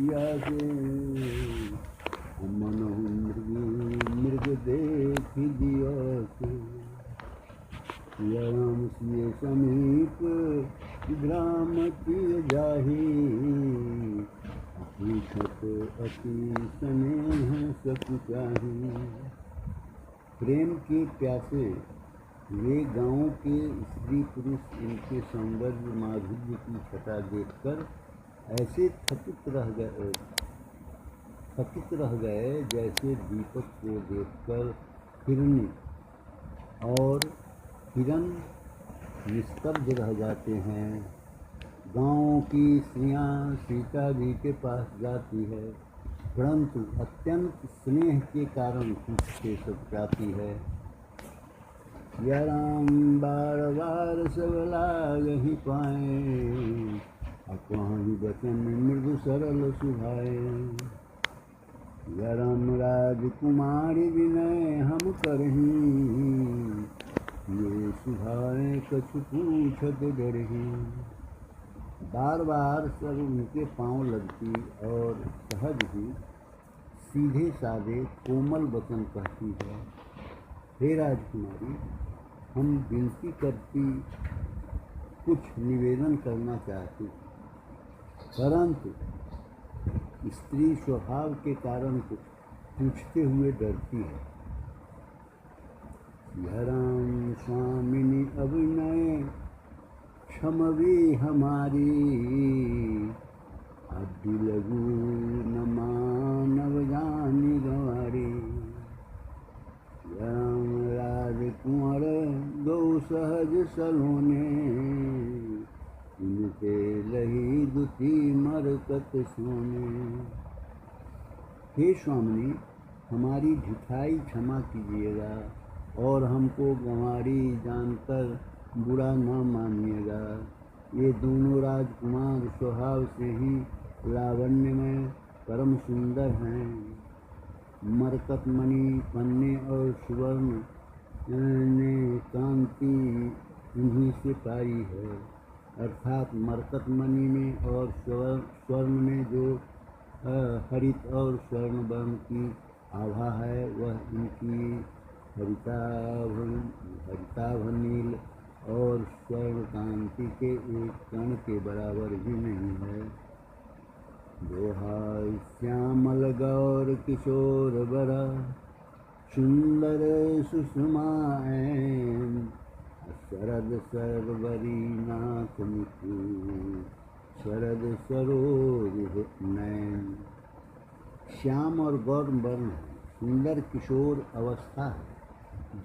किया से मन मृग देख दिया से राम सिय समीप ग्राम किय जाहि पूछत अति स्नेह सकु चाहि। प्रेम के प्यासे वे गाँव के स्त्री पुरुष इनके सौंदर्य माधुर्य की छटा देखकर ऐसे थकित रह गए जैसे दीपक को देखकर हिरनी और हिरन निस्तब्ध रह जाते हैं। गाँव की स्त्रियाँ सीता जी के पास जाती है, परंतु अत्यंत स्नेह के कारण पूछते सब जाती है। या राम बार बार सब लागहि पाए, अपहि बचन मृदु सरल सुभाए। या राम राजकुमारी विनय हम करही, ये सुभाए कछु पूछत डरही। बार बार सब उनके पाँव लगती और सहज ही सीधे साधे कोमल वचन कहती है। हे राजकुमारी, हम विनती करती कुछ निवेदन करना चाहती, परंतु स्त्री स्वभाव के कारण कुछ पूछते हुए डरती है। यह राम स्वामिनी अभिनय क्षमवी हमारी, अभी लगू न मानव जानी गंवारी। राम राजकुंवर दो सहज सलोने, इनके लही दुती मरकत सोने। हे स्वामिनी, हमारी ढिठाई क्षमा कीजिएगा और हमको गंवारी जानकर बुरा न मानिएगा। ये दोनों राजकुमार स्वभाव से ही लावण्य में परम सुंदर हैं। मरकत मणि पन्ने और सुवर्ण ने कांति इन्हीं से पाई है, अर्थात मरकत मणि में और स्वर्ण में जो हरित और स्वर्ण वर्ण की आभा है वह इनकी हरिताभ नील और स्वर्ण कांति के एक कण के बराबर भी नहीं है। दोहाय श्यामल गौर किशोर बरा, सुंदर सुषमा शरद सरवरी नाथ मुखु, शरद सरोज नयन। श्याम और गौर वर्ण सुंदर किशोर अवस्था है,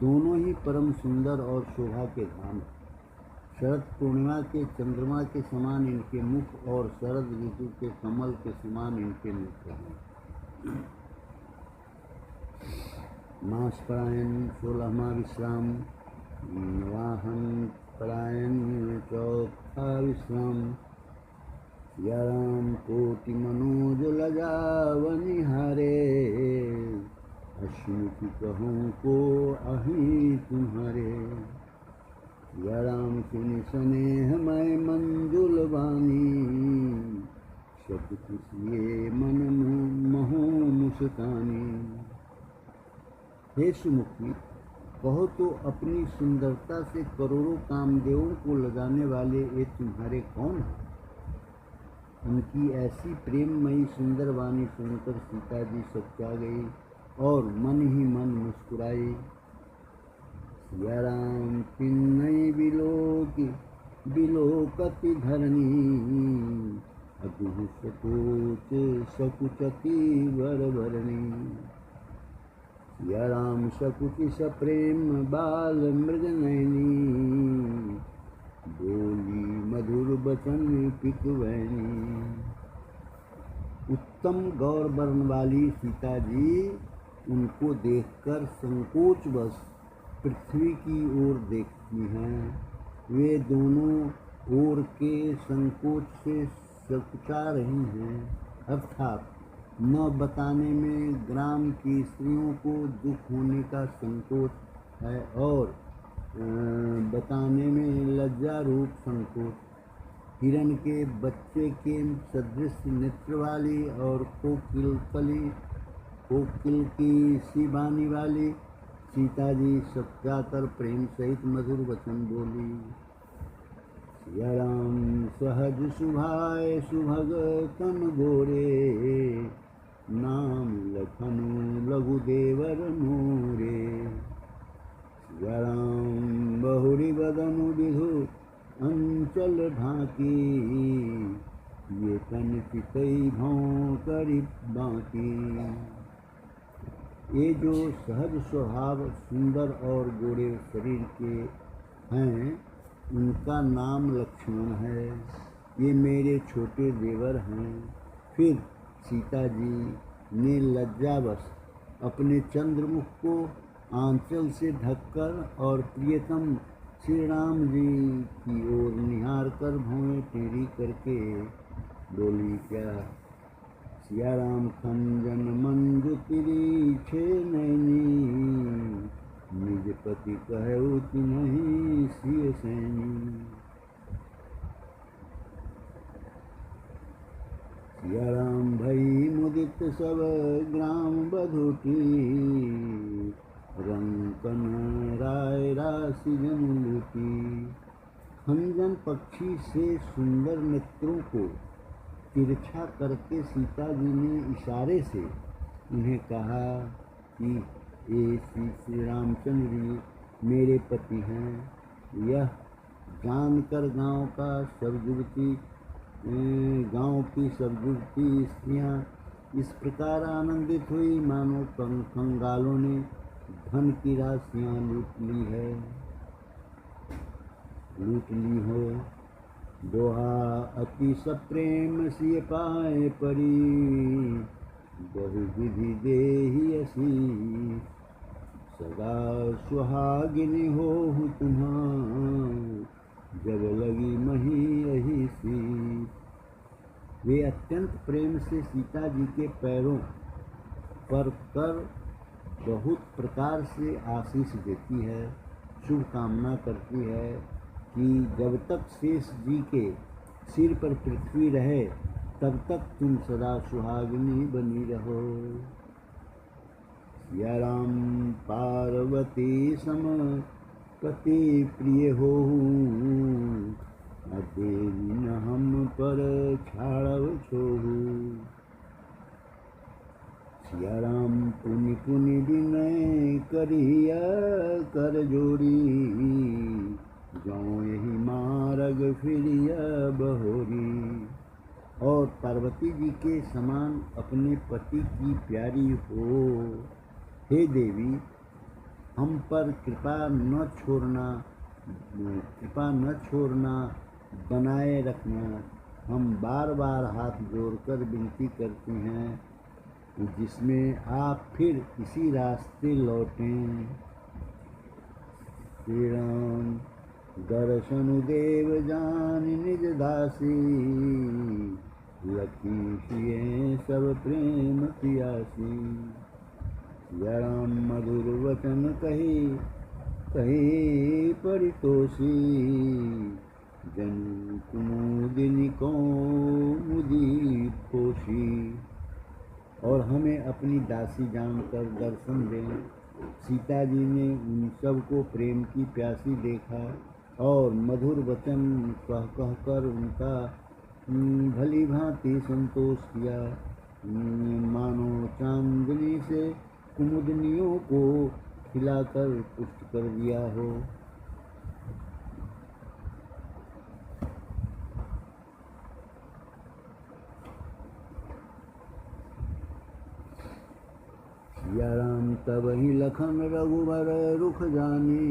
दोनों ही परम सुंदर और शोभा के धाम है। शरद पूर्णिमा के चंद्रमा के समान इनके मुख और शरद ऋतु के कमल के समान इनके नेत्र हैं। मास परायण 16वां विश्राम, वाहन परायण 4था विश्राम। या राम कोटि मनोज लजावनि हारे, अश्विनी कहूँ को अहि तुम्हारे। या राम सुनि स्नेह मैं मंजुल वाणी, शत खुशिये मन महु मुस्कानी। हे सुमुखी, कहो तो अपनी सुंदरता से करोड़ों कामदेवों को लगाने वाले ये तुम्हारे कौन हैं? उनकी ऐसी प्रेममयी सुंदर वाणी सुनकर सीता जी सच्चा गई और मन ही मन मुस्कुराई। या राम पिन्नई बिलोकति धरणी, अभी सकोच सकुचति वर भरणी। या राम सकुचि सप्रेम बाल मृग नयनी, बोली मधुर बचन पितुवैनी। उत्तम गौर वर्ण वाली सीता जी उनको देखकर संकोचवश पृथ्वी की ओर देखती हैं। वे दोनों ओर के संकोच से सकुचा रही हैं, अर्थात न बताने में ग्राम की स्त्रियों को दुख होने का संकोच है और बताने में लज्जा रूप संकोच। हिरण के बच्चे के सदृश नेत्र वाली और कोकिल की सी वाणी वाली सीता जी सत्याकर प्रेम सहित मधुर वचन बोली। सिया राम सहज सुभाए सुभग तन गोरे, नाम लखनु लघु देवर मोरे। सिया राम बहुरी बदन विधु अंचल ढाकी, ये तन चितई भौं करी बाकी। ये जो सहज स्वभाव सुंदर और गोरे शरीर के हैं, उनका नाम लक्ष्मण है। ये मेरे छोटे देवर हैं। फिर सीता जी ने लज्जावश अपने चंद्रमुख को आंचल से ढककर और प्रियतम श्री राम जी की ओर निहार कर भौएं टेढ़ी करके बोली, क्या सिया राम खंजन मंजु तिरीछे नैनी, निज पति कहु तिन्हि सिय सैनी। सिया राम भई मुदित सब ग्राम बधुटी, रंकन राय राशि जन लूटी। खंजन पक्षी से सुंदर नेत्रों को तिरछा करके सीता जी ने इशारे से उन्हें कहा कि ये श्री रामचंद्र जी मेरे पति हैं। यह जानकर गांव की सब युवती स्त्रियां इस प्रकार आनंदित हुई मानो कंगालों ने धन की राशियां लूट ली हो। दोहा अति सप्रेम सिय पाए परी, बहु विधि देहि असी, सदा सुहागिनी होहु तुम्हां, जब लगी मही यही सी। वे अत्यंत प्रेम से सीता जी के पैरों पर कर बहुत प्रकार से आशीष देती है, शुभ कामना करती है कि जब तक शेष जी के सिर पर पृथ्वी रहे तब तक तुम सदा सुहागिनी बनी रहो। सिया राम पार्वती सम पति प्रिय होहु, अदेन हम पर छाड़व छोहु। सिया राम पुनि पुनि विनय करिया कर जोड़ी, जाऊँ यही मार्ग फिरिया बहोरी। और पार्वती जी के समान अपने पति की प्यारी हो। हे देवी, हम पर कृपा न छोड़ना, बनाए रखना। हम बार बार हाथ जोड़कर विनती करते हैं जिसमें आप फिर इसी रास्ते लौटें। श्री राम दर्शन देव जान निज दासी, लखी सिए सब प्रेम पियासी। सिया राम मधुर वचन कही परितोषी, जन कुमुदिनी को मुदी पोषी। और हमें अपनी दासी जानकर दर्शन दें। सीता जी ने उन सबको प्रेम की प्यासी देखा और मधुर वचन कहकर उनका भली भांति संतोष किया, मानो चांदनी से कुमुदनियों को खिलाकर पुष्ट कर दिया हो। सिया राम तब ही लखन रघुबर रुख जानी,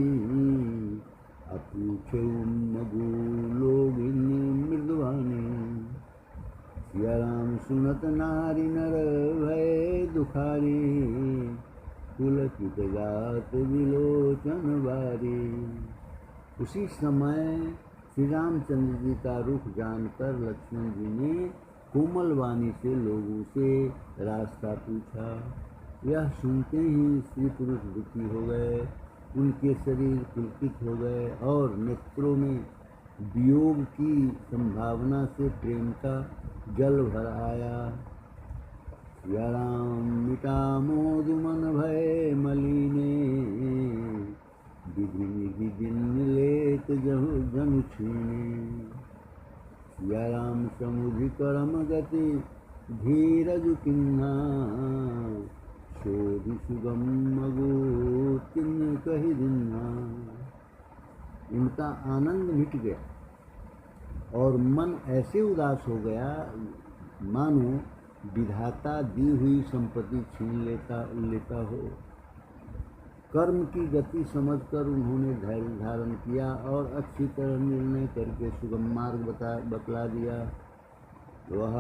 अपूछे मगु लोग मृदवानी। सिया राम सुनत नारी नर भय दुखारी, पुलकित गात विलोचन बारी। उसी समय श्री रामचंद्र जी का रुख जानकर लक्ष्मण जी ने कोमल वाणी से लोगों से रास्ता पूछा। यह सुनते ही स्त्री पुरुष दुखी हो गए, उनके शरीर पुलकित हो गए और नेत्रों में वियोग की संभावना से प्रेम का जल भर आया। सिया राम मिटा मोद मन भय मलिने, विधि निधि दिन लेत जहु जनु छीने। सिया राम समुझ करम गति धीरज किन्हा, शोधि सुगम मगो तिन्न कहि दिन्हा। इनका आनंद मिट गया और मन ऐसे उदास हो गया मानो विधाता दी हुई संपत्ति छीन लेता हो। कर्म की गति समझकर उन्होंने धैर्य धारण किया और अच्छी तरह निर्णय करके सुगम मार्ग बतला दिया। वह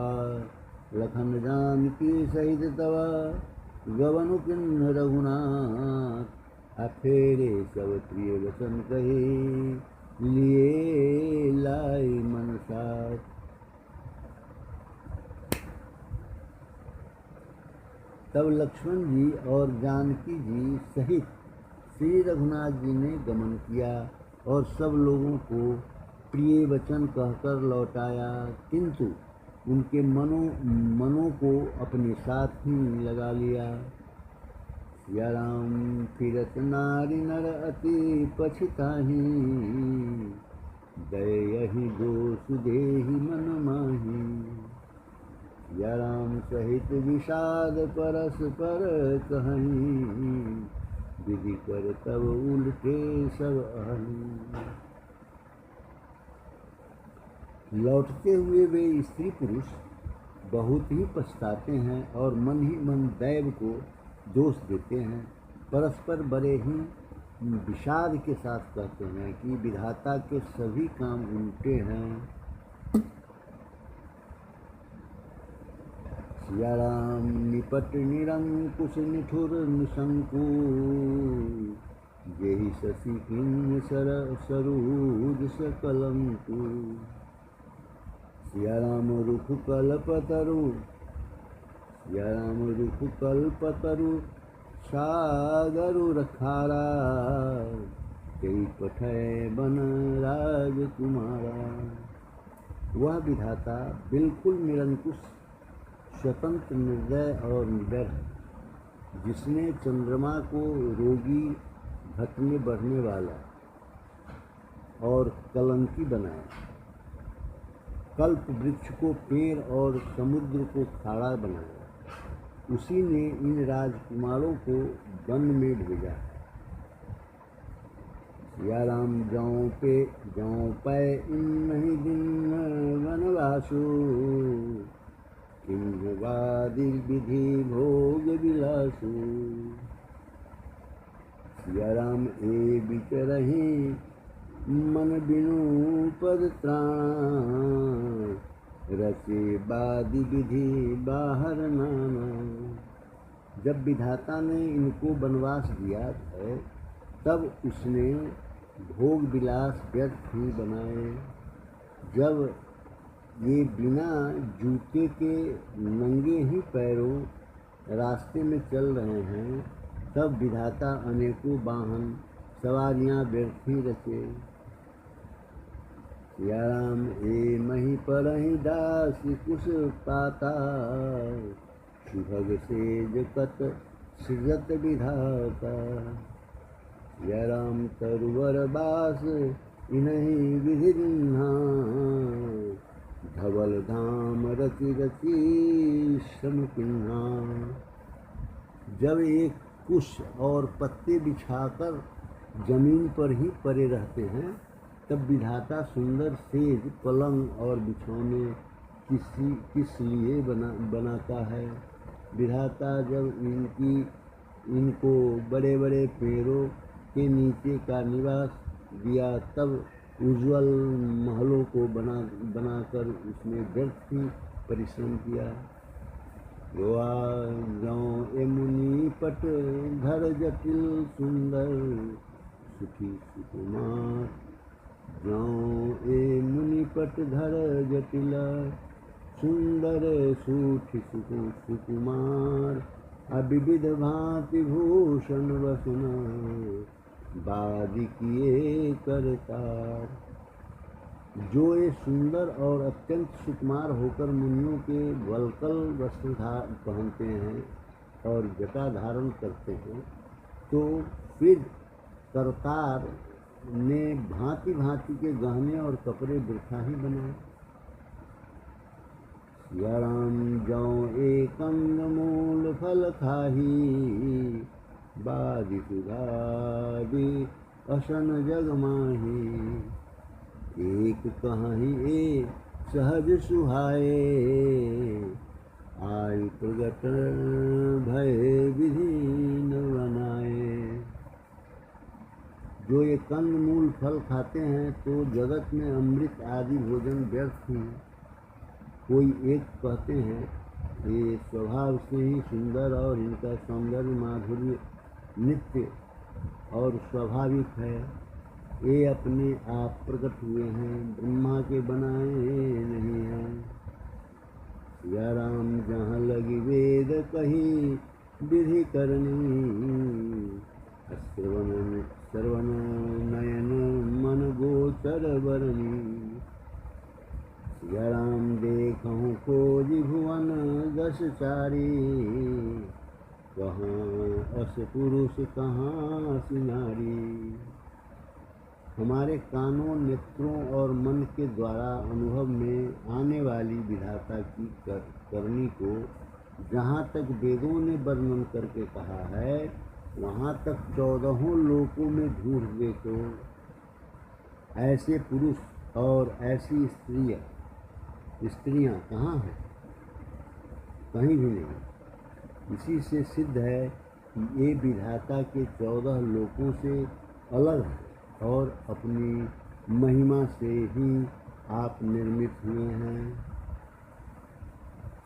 लखन जानकी सहित तव गवनु किन्न रघुनाथ, अफेरे सब प्रिय वचन कहे लिए लाई मन साथ। तब लक्ष्मण जी और जानकी जी सहित श्री रघुनाथ जी ने गमन किया और सब लोगों को प्रिय वचन कहकर लौटाया, किंतु उनके मनों को अपने साथ ही लगा लिया। सिया राम फिरत नारी नर अति पछताही, दयहि दोष देहि मन माही। सिया राम सहित विषाद परस्पर कहीं, विधि कर तब उल्टे सब अहनी। लौटते हुए वे स्त्री पुरुष बहुत ही पछताते हैं और मन ही मन दैव को दोष देते हैं। परस्पर बड़े ही विषाद के साथ कहते हैं कि विधाता के सभी काम उल्टे हैं। सिया राम निपट निरंकुश निठुर निशंकु, जेहि शशि किन्न सरोज सकलंकु। सिया राम रुख कल्पतरु, सिया राम रुख कल्पतरु सागरु रखारा, कई पठय बन राजकुमारा। वह विधाता बिल्कुल निरंकुश, स्वतंत्र, निर्दय और निडर है, जिसने चंद्रमा को रोगी, घटने बढ़ने वाला और कलंकी बनाया, कल्प वृक्ष को पेड़ और समुद्र को खाड़ा बनाया, उसी ने इन राजकुमारों को वन में भेजा। सिया राम जाऊं पे इन नहीं दिन वनवासु, किंवादि विधि भोग विलासु। सिया राम ए बिचरहि मन बिनु पद त्राण, रचे बादि विधि बाहर नाना। जब विधाता ने इनको वनवास दिया है तब उसने भोग विलास व्यर्थ ही बनाए। जब ये बिना जूते के नंगे ही पैरों रास्ते में चल रहे हैं तब विधाता अनेकों वाहन सवारियां व्यर्थ ही रचे। सिया राम ए मही परहि दास कुश पाता, सुभग सेज कत सृजत विधाता। सिया राम तरुवर बास इन्हीं विधि दिन्हा, धवल धाम रचि रचि श्रम किन्हा। जब एक कुश और पत्ते बिछाकर जमीन पर ही पड़े रहते हैं तब विधाता सुंदर सेज, पलंग और बिछौने किस लिए बनाता है। विधाता जब इनको बड़े बड़े पेड़ों के नीचे का निवास दिया तब उज्ज्वल महलों को बनाकर उसने व्यर्थ ही परिश्रम किया। जाऊं ए मुनि पट धर जटिल सुंदर, सुखी सुकुमार। जाऊं ए मुनि पट धर जटिल सुंदर, सुखी सुकुमार। अविविध भांति भूषण वसुना, बादि किए करतार। जो ये सुंदर और अत्यंत सुकुमार होकर मुनियों के वल्कल वस्त्र पहनते हैं और जटा धारण करते हैं, तो फिर करतार ने भांति भांति के गहने और कपड़े वृथा ही बनाए। सिया राम जौ एक कंदमूल फल खाही, बादि सुधादि असन जग माही। एक कहीं ए सहज सुहाए, आयु प्रगट भय विधि न बनाए। जो ये कंद मूल फल खाते हैं तो जगत में अमृत आदि भोजन व्यर्थ ही। कोई एक कहते हैं ये स्वभाव से ही सुंदर और इनका सौंदर्य माधुर्य नित्य और स्वाभाविक है, ये अपने आप प्रकट हुए हैं, ब्रह्मा के बनाए नहीं हैं। सिया राम जहाँ लगी वेद कही विधि करनी, श्रवण नयन मन गोचर बरनी। सिया राम देखहु खोज भुवन दस चारी, कहाँ अस पुरुष कहाँ अस नारी। हमारे कानों, नेत्रों और मन के द्वारा अनुभव में आने वाली विधाता की करनी को जहाँ तक वेदों ने वर्णन करके कहा है, वहाँ तक 14 लोकों में ढूंढ देखो, ऐसे पुरुष और ऐसी स्त्रियाँ कहाँ हैं? कहीं भी नहीं। इसी से सिद्ध है कि ये विधाता के 14 लोकों से अलग है और अपनी महिमा से ही आप निर्मित हुए हैं।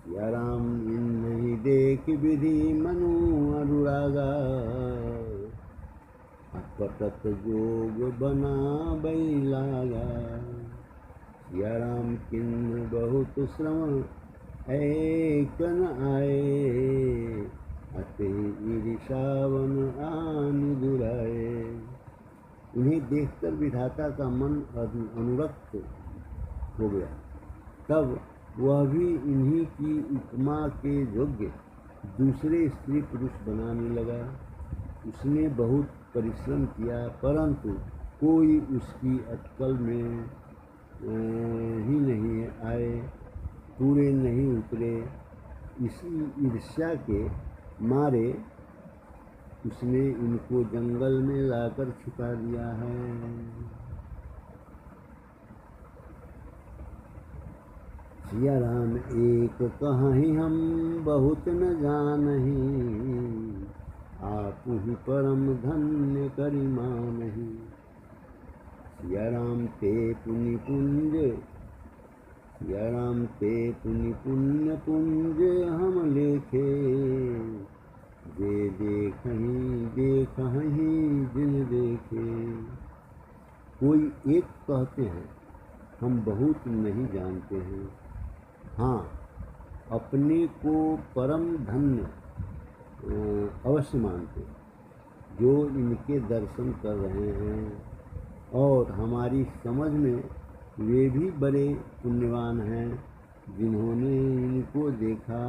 सिया राम इन नहीं देख विधि मनु अनुरागा, अपतत जोग बना बैलागा। सिया राम किन्न बहुत श्रम एक न आए, अति ईर्षावन आन दुराए। उन्हें देखकर विधाता का मन अनुरक्त हो गया, तब वह भी इन्हीं की उपमा के योग्य दूसरे स्त्री पुरुष बनाने लगा। उसने बहुत परिश्रम किया, परंतु कोई उसकी अटकल में ही नहीं आए, पूरे नहीं उतरे। इसी ईर्ष्या के मारे उसने इनको जंगल में लाकर छिपा दिया है। सिया राम एक कहीं हम बहुत न जानही, आप ही परम धन्य करिमा नहीं। सिया राम ते पुनि पुंज, सिया राम ते पुनि पुण्य पुंज हम लेखे, जे देखहीं जिन देखे। कोई एक कहते हैं हम बहुत नहीं जानते हैं, हाँ अपने को परम धन्य अवश्य मानते, जो इनके दर्शन कर रहे हैं, और हमारी समझ में वे भी बड़े पुण्यवान हैं जिन्होंने इनको देखा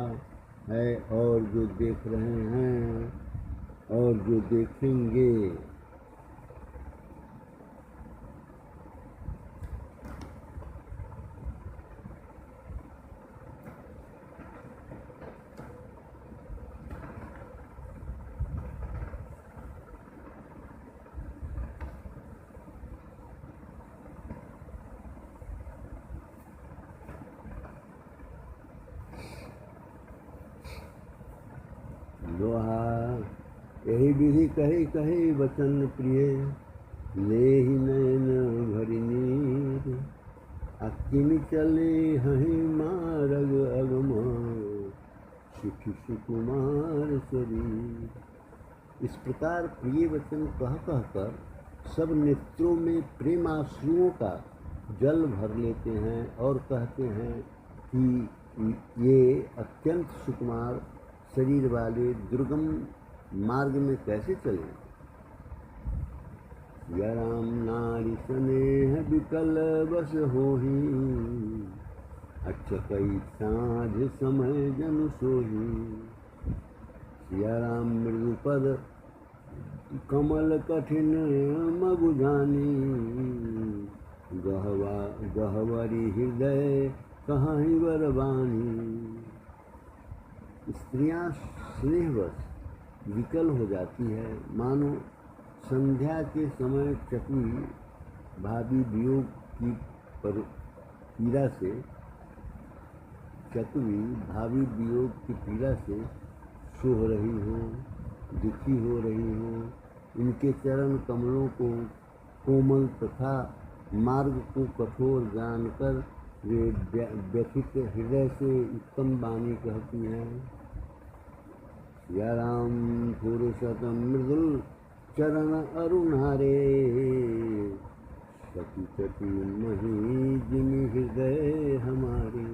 है और जो देख रहे हैं और जो देखेंगे। दोहा यही विधि कही कही वचन प्रिय, ले ही नैन भरि नीर। अकिन चले हहि मारग अगम, सुखी सुकुमार शरीर। इस प्रकार प्रिय वचन कह कहकर सब नेत्रों में प्रेमाश्रुओं का जल भर लेते हैं और कहते हैं कि ये अत्यंत सुकुमार शरीर वाले दुर्गम मार्ग में कैसे चलें। या राम नारी स्नेह विकल बस होही, अचकई साँझ समय जन सोही। या राम मृदुपद कमल कठिन मगुजानी, गहवरी हृदय कहाई बरबानी। स्त्रियां स्नेहवश विकल हो जाती है, मानो संध्या के समय चकवी भाभी वियोग की पीड़ा से सो रही हो, दुखी हो रही हो। इनके चरण कमलों को कोमल तथा मार्ग को कठोर जानकर वे व्यथित हृदय से उत्तम वाणी कहती हैं। या राम पुरुषोत्तम मृदुल चरण अरुणारे, सती सती मही जिमि हृदय हमारे।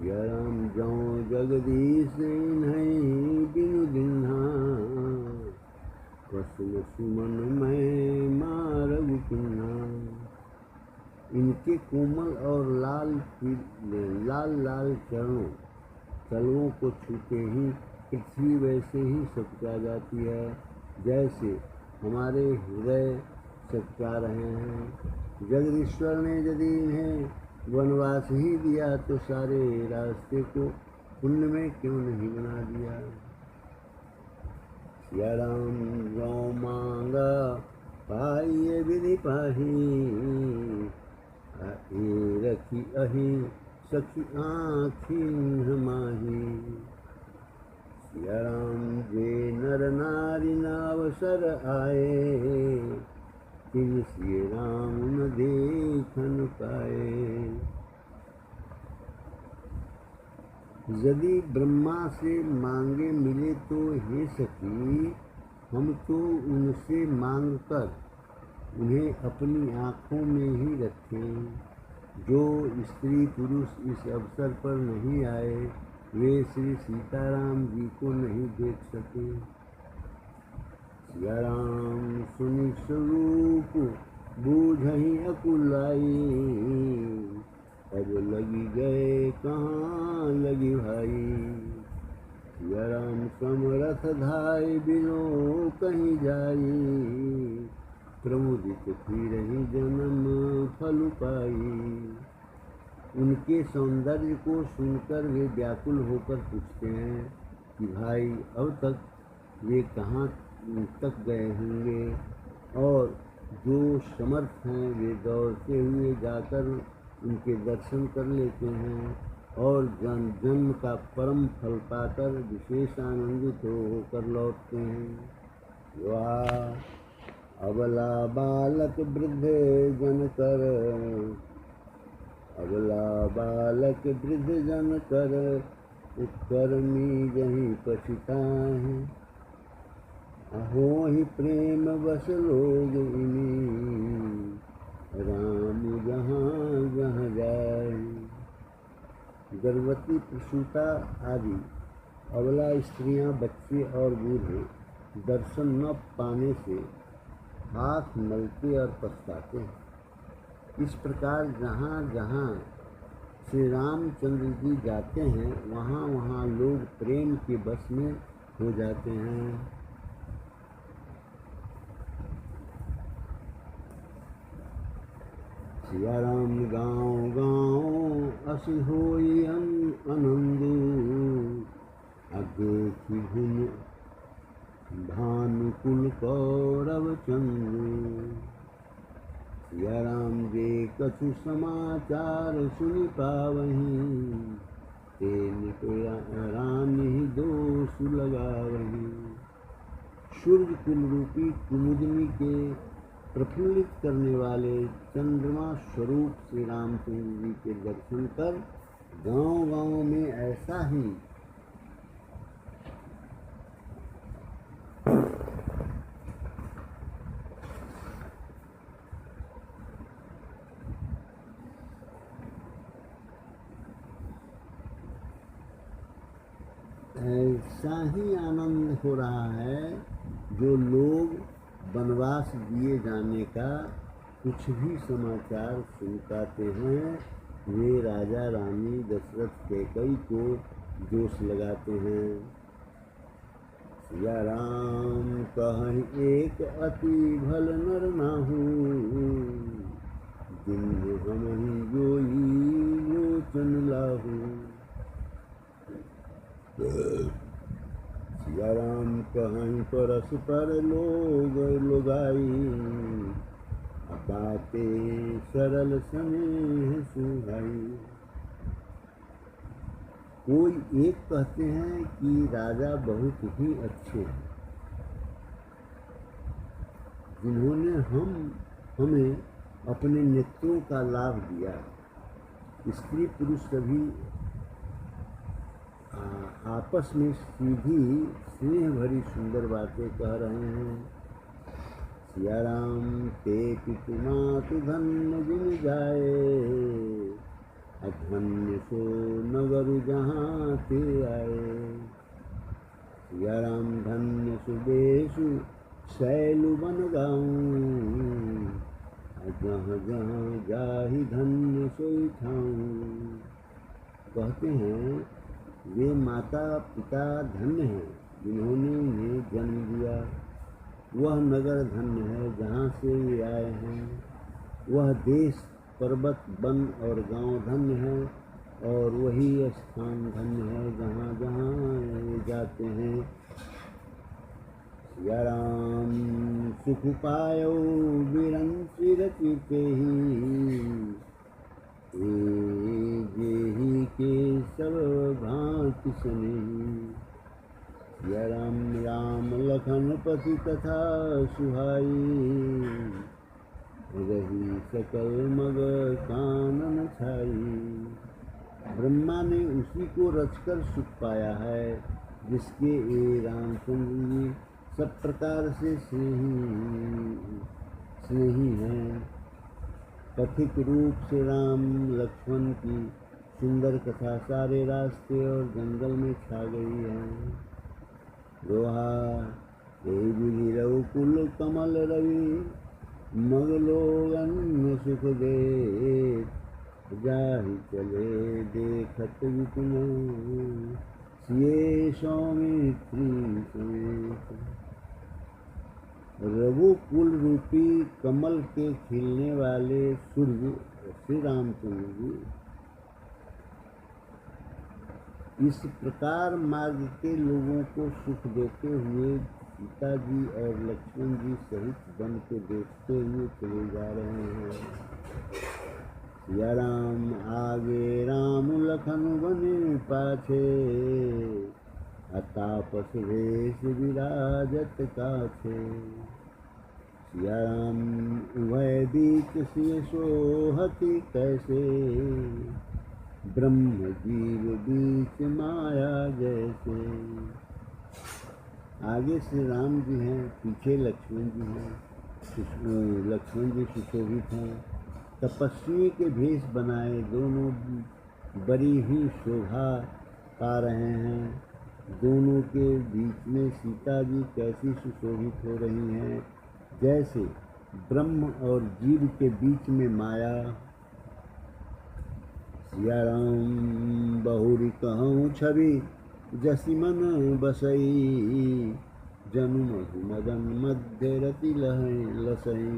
या राम जौ जगदीश नहीं बिनु दिन्हा, वसन सुमन में मारग किन्हा। इनके कोमल और लाल चरणों तलवों को छूते ही पृथ्वी वैसे ही सचका जाती है, जैसे हमारे हृदय सचका रहे हैं। जगदीश्वर ने यदि इन्हें वनवास ही दिया तो सारे रास्ते को पुण्य में क्यों नहीं बना दिया। या राम जो मांगा पाइए विधि पाही, रखी अही सखी आँखिन माही। या राम जे नर नारी न अवसर आए, तिन सिय राम न देखन पाए। यदि ब्रह्मा से मांगे मिले तो हे सखी, हम तो उनसे मांग कर उन्हें अपनी आँखों में ही रखें। जो स्त्री पुरुष इस अवसर पर नहीं आए, वे श्री सीताराम जी को नहीं देख सके। या राम सुनि स्वरूप बूझहि अकुलाई, अब लगी गए कहाँ लगी भाई। या राम समरथ धाय बिनो कहीं जाई, प्रमुदित फिरहि जन्म फल पाई। उनके सौंदर्य को सुनकर वे व्याकुल होकर पूछते हैं कि भाई अब तक वे कहाँ तक गए होंगे। और जो समर्थ हैं वे दौड़ते हुए जाकर उनके दर्शन कर लेते हैं और जन्म का परम फल पाकर विशेष आनंदित होकर लौटते हैं। वाह अबला बालक वृद्ध जन कर, अबला बालक वृद्ध जन कर, उत्कर्मी जहीं पछिताए। अहो ही प्रेम बस लोग इन्हीं, राम जहाँ जहाँ जाए। गर्भवती प्रसूता आदि अबला स्त्रियां, बच्चे और बूढ़े दर्शन न पाने से हाथ मलते और पछताते हैं। इस प्रकार जहाँ जहाँ श्री रामचंद्र जी जाते हैं वहाँ वहाँ लोग प्रेम के बस में हो जाते हैं। सिया राम गाँव गाँव अस होई आनंद, आगे की घुम भानुकुल कौरव चंद्र। सिया राम जे कछु समाचार सुनि पावहीं, ते रानी दोष लगावहीं। सूर्य कुल रूपी कुमुदनी के प्रफुल्लित करने वाले चंद्रमा स्वरूप श्री रामचंद्र जी के दर्शन कर गांव गांव में ऐसा ही आनंद हो रहा है जो लोग वनवास दिए जाने का कुछ भी समाचार सुन पाते हैं, वे राजा रानी दशरथ कैकई को दोष लगाते हैं। सिया राम कहहि एक अति भल नर नाहू, दिन हमहि जोई लोचन लाहू। सिया राम कहहि परस्पर लोग लोगाई, बाते सरल स्नेह सुहाई। कोई एक कहते हैं कि राजा बहुत ही अच्छे हैं, जिन्होंने हमें अपने नेत्रों का लाभ दिया। स्त्री पुरुष सभी आपस में सीधी स्नेह भरी सुंदर बातें कह रहे हैं। सिया राम ते पितु मातु धन्य जिन जाए, अधन्य सो नगर जहाँ ते आए। सिया राम धन्य सुबेशु शैलु बन गाऊं, जहाँ जहाँ जाहि धन्य सोई ठाऊं। कहते हैं वे माता पिता धन्य हैं जिन्होंने उन्हें जन्म दिया, वह नगर धन्य है जहाँ से ये आए हैं, वह देश पर्वत वन और गांव धन्य है, और वही स्थान धन्य है जहाँ जहाँ ये जाते हैं। सिया राम सुख पायो बिरंचि रचिते ही, जेहि के सब भांति स्नेही। सिया राम राम लखन पति तथा सुहाई, रही सकल मग कानन छाई। ब्रह्मा ने उसी को रचकर सुख पाया है, जिसके ये रामचंद्र जी सब प्रकार से स्नेही हैं। कथित रूप से राम लक्ष्मण की सुंदर कथा सारे रास्ते और जंगल में छा गई है। दोहा विधि रघुकुल कमल रवि, मगलोगन सुख दे, जाहि चले देखत विपिन, सिए सौमित्री समेत। रघुकुल रूपी कमल के खिलने वाले सूर्य श्री रामचंद्र जी इस प्रकार मार्ग के लोगों को सुख देते हुए सीता जी और लक्ष्मण जी सहित वन को देखते हुए चले जा रहे हैं। सिया राम आगे राम लखन बने पाछे, तापस वेश विराजत काछे। सिया राम उभय बीच सिय सोहति कैसे, ब्रह्म जीव बीच माया जैसे। आगे श्री राम जी हैं, पीछे लक्ष्मण जी हैं। लक्ष्मण जी सुशोभित हैं, तपस्वी के भेष बनाए दोनों बड़ी ही शोभा पा रहे हैं। दोनों के बीच में सीता जी कैसी सुशोभित हो रही हैं, जैसे ब्रह्म और जीव के बीच में माया। सिया राम बहुरी कहूँ छवि, जसि मन बसई, जनु मधु मदन मध्य रति लसई।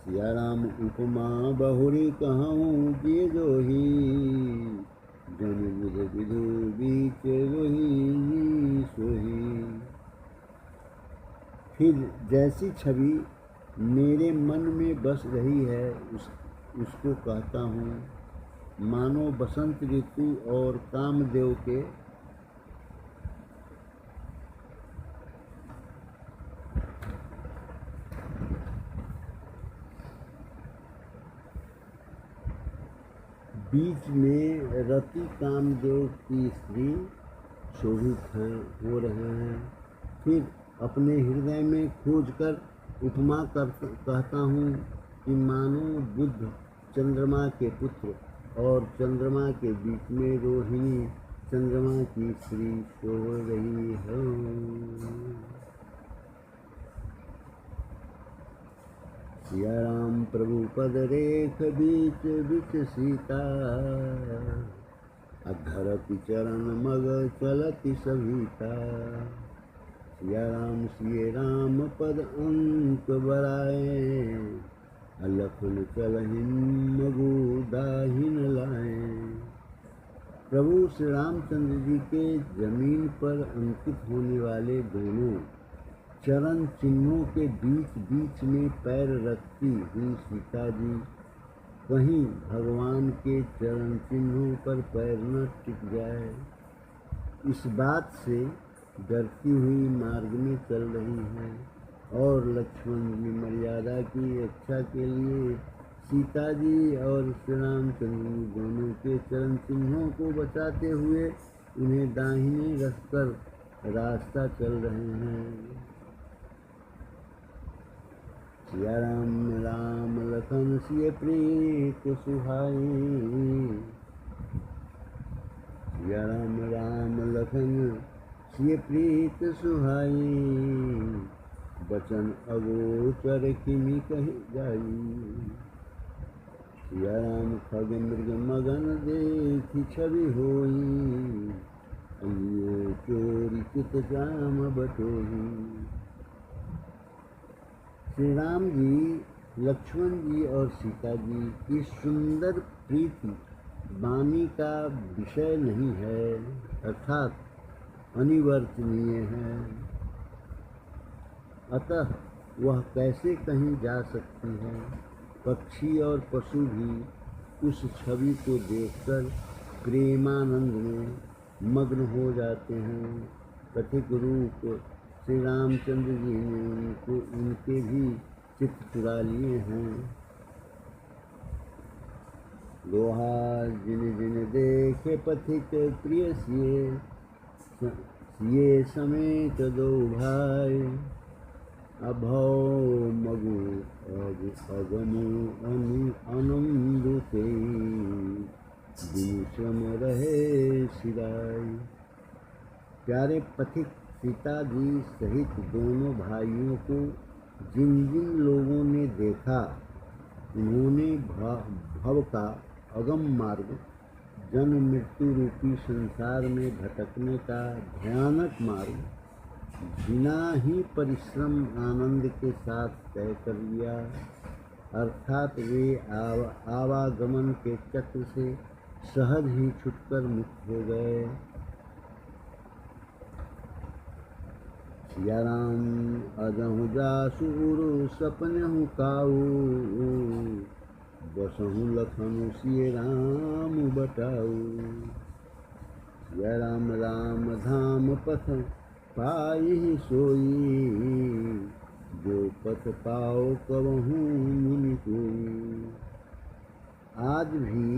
सिया राम उपमा बहुरी कहूँ किए जोही, जनु बुध विधु बीच वही सोही। फिर जैसी छवि मेरे मन में बस रही है उसको कहता हूँ, मानो बसंत ऋतु और कामदेव के बीच में रति कामदेव की स्त्री शोभित हो रहे हैं। फिर अपने हृदय में खोजकर उपमा कहता हूँ कि मानो बुध चंद्रमा के पुत्र और चंद्रमा के बीच में रोहिणी चंद्रमा की स्त्री सो रही है। सिया राम प्रभु पद रेख बीच बिच सीता, अधरति चरण मग चलति सभीता। सिया राम पद अंक बराए, लखन चलहिन मगु दाहिन लाए। प्रभु श्री रामचंद्र जी के जमीन पर अंकित होने वाले दोनों चरण चिन्हों के बीच बीच में पैर रखती हुई सीता जी कहीं भगवान के चरण चिन्हों पर पैर न टिक जाए, इस बात से डरती हुई मार्ग में चल रही हैं। और लक्ष्मण जी मर्यादा की रक्षा के लिए सीता जी और श्री रामचंद्र जी दोनों के चरण चिन्हों को बचाते हुए उन्हें दाहिने रखकर रास्ता चल रहे हैं। सिया राम लखन सिय प्रीत सुहाई, सिया राम लखन सिय प्रीत सुहाई, बचन अगोचर किमि कहि जाई। सिया राम खग मृग मगन देखि छवि होई, अलियो चोरी चित जाम बटोही। श्री राम जी, लक्ष्मण जी और सीता जी की सुंदर प्रीति वाणी का विषय नहीं है, अर्थात अनिवर्तनीय है, अतः वह कैसे कहीं जा सकती है। पक्षी और पशु भी उस छवि को देखकर प्रेमानंद में मग्न हो जाते हैं। पथिक रूप श्री रामचंद्र जी ने उनके भी चित्त चुरा लिए हैं। लोहा जिन जिन देखे पथिक प्रिय सिए समेत दो भाई, अभव मगु अगमु आनंद से श्रम रहे सिराई। प्यारे पथिक सीता जी सहित दोनों भाइयों को जिन जिन लोगों ने देखा, उन्होंने भव का अगम मार्ग, जन्म मृत्यु रूपी संसार में भटकने का भयानक मार्ग बिना ही परिश्रम आनंद के साथ तय कर लिया, अर्थात वे आवागमन के चक्र से सहज ही छुटकर मुक्त हो गए। सिया राम अजहु जासुर सपनहु काऊ, बसहु लखनु सिय राम बटाऊ। सिया राम धाम पथ पाई सोई, जो पथ पाओ कबहू मुनि कोई। आज भी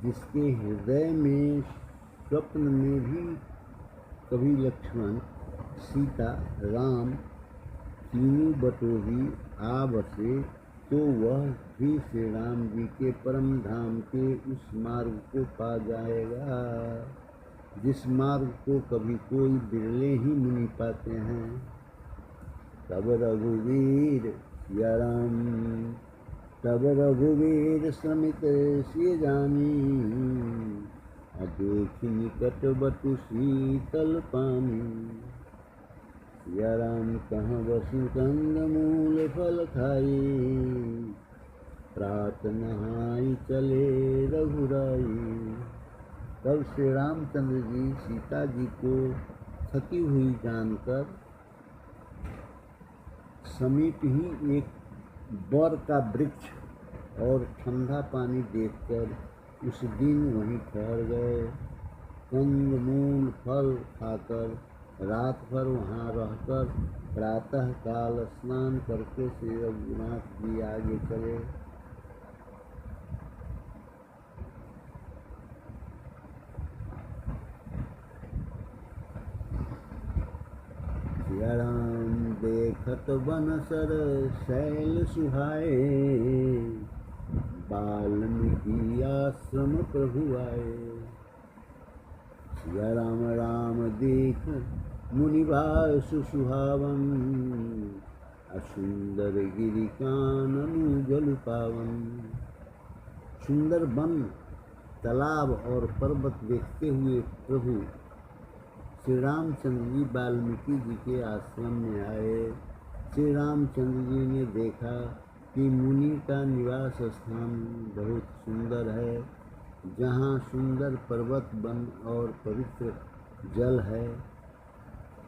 जिसके हृदय में स्वप्न में भी कभी लक्ष्मण, सीता, राम तीनों बटोही आ बसे, तो वह भी श्री राम जी के परम धाम के उस मार्ग को पा जाएगा जिस मार्ग को कभी कोई बिरले ही मुनि पाते हैं। तब रघुवीर सिया राम, तब रघुवीर समित सिय जानी, अदेख निकट बटु शीतल पानी। सिया राम कहाँ बसु कंद मूल फल खाई, प्रात नहाई चले रघुराई। तब श्री रामचंद्र जी सीता जी को थकी हुई जानकर समीप ही एक बर का वृक्ष और ठंडा पानी देखकर उस दिन वहीं ठहर गए। कंद मूल फल खाकर रात भर वहाँ रहकर प्रातः काल स्नान करके श्री रघुनाथ जी आगे चले। सिया राम देखत बनसर शैल सुहाए, वाल्मीकि आश्रम प्रभु आए। सिया राम देख मुनि भाषु सुहावन, असुंदर गिरि काननु जल पावन। सुंदर वन, तालाब और पर्वत देखते हुए प्रभु श्री रामचंद्र जी वाल्मीकि जी के आश्रम में आए। श्री रामचंद्र जी ने देखा कि मुनि का निवास स्थान बहुत सुंदर है, जहाँ सुंदर पर्वत, वन और पवित्र जल है।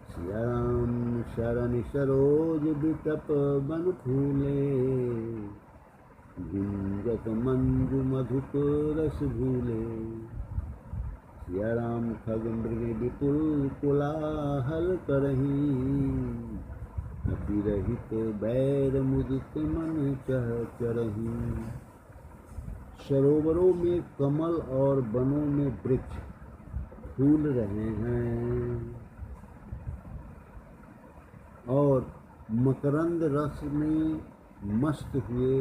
सिया राम शरण सरोज बिटप बन फूले, गुंजत मंजु मधुक रस भूले। सिया राम खग मृग विपुल कोलाहल करहीं, अतिरहित बैर मुदित मन चह चरहीं। सरोवरों में कमल और वनों में वृक्ष फूल रहे हैं और मकरंद रस में मस्त हुए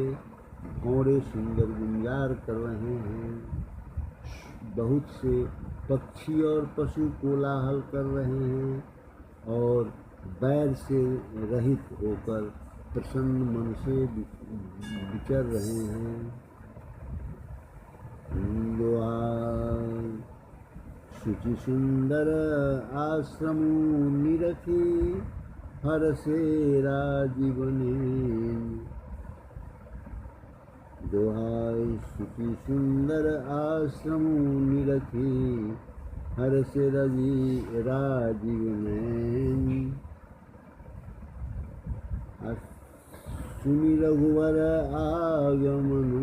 भौरे सुंदर गुंजार कर रहे हैं। बहुत से पक्षी और पशु कोलाहल कर रहे हैं और बैर से रहित होकर प्रसन्न मन से विचर रहे हैं। शुचि सुंदर आश्रम निरखी, हर से राजीवने। दोहाई शुचि सुंदर आश्रम निरखी, हर से राजीव नैन। सुनि रघुवर आगमन,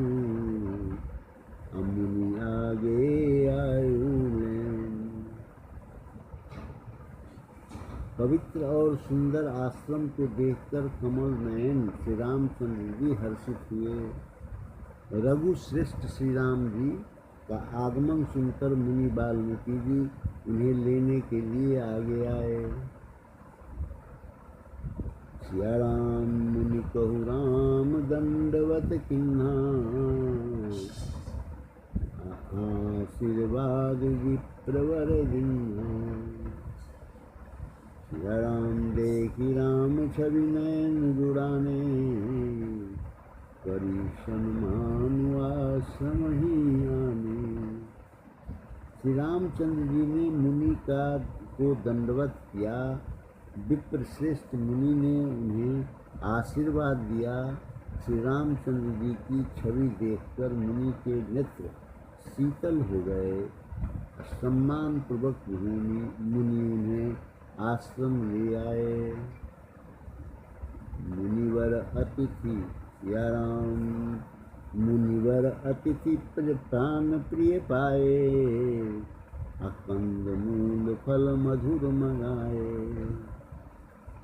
अमुनि आगे आयु नैन। पवित्र और सुंदर आश्रम को देखकर कमल नयन श्री रामचंद्र जी हर्षित हुए। रघु श्रेष्ठ श्री राम जी का आगमन सुनकर मुनि वाल्मीकि जी उन्हें लेने के लिए आगे आए। सिया राम मुनि कहु राम दंडवत किन्हा, आशीर्वाद विप्रवर दिन्हा। सिया राम देखी राम छवि नयन जुड़ाने, करी सन्मान आश्रम ही आने। श्री रामचंद्र जी ने मुनि को दंडवत किया। विप्र श्रेष्ठ मुनि ने उन्हें आशीर्वाद दिया। श्री रामचंद्र जी की छवि देखकर मुनि के नेत्र शीतल हो गए। सम्मान पूर्वक मुनि उन्हें आश्रम ले आए। मुनिवर अतिथि सिया राम, मुनिवर अतिथि प्राण प्रिय पाए, अकंद मूल फल मधुर मंगाए।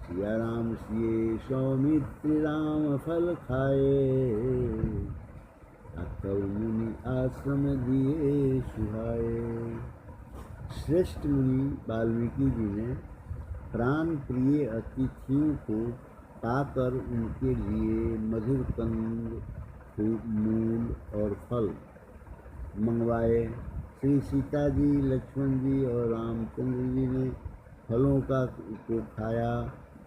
सिया राम सिए सौमित्र राम फल खाए, अतव मुनि आश्रम दिए सुहाए। श्रेष्ठ मुनि वाल्मीकि जी ने प्राण प्रिय अतिथियों को पाकर उनके लिए मधुर कंद, मूल और फल मंगवाए। श्री सीता जी, लक्ष्मण जी और रामचंद्र जी ने फलों को खाया।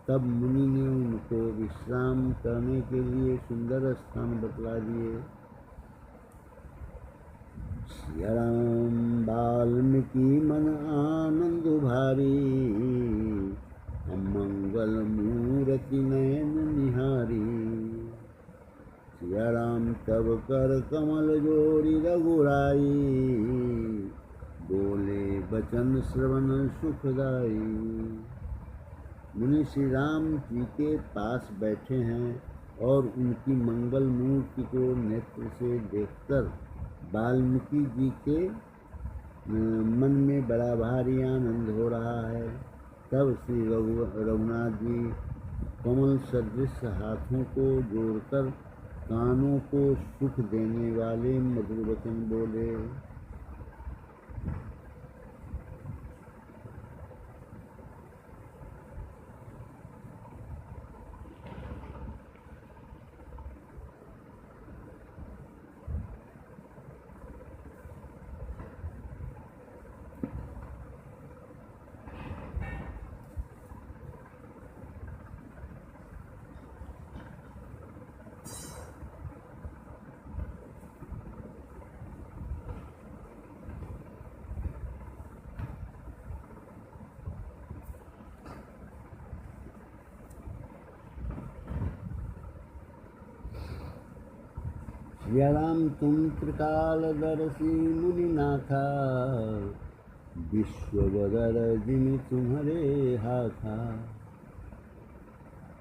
तब मुनि ने उनको विश्राम करने के लिए सुंदर स्थान बतला दिए। सिया राम वाल्मीकि मन आनंद भारी, अमंगल मूर्ति नयन निहारी। सिया राम तब कर कमल जोड़ी रघुराई, बोले बचन श्रवण सुखदाई। मुनि श्री राम जी के पास बैठे हैं और उनकी मंगल मूर्ति को नेत्र से देखकर वाल्मीकि जी के मन में बड़ा भारी आनंद हो रहा है। तब श्री रघुनाथ जी कमल सदृश हाथों को जोड़कर कानों को सुख देने वाले मधुर वचन बोले। सिया राम तुम त्रिकालदर्शी मुनिनाथा, विश्ववदर जिन तुम्हारे हाथा।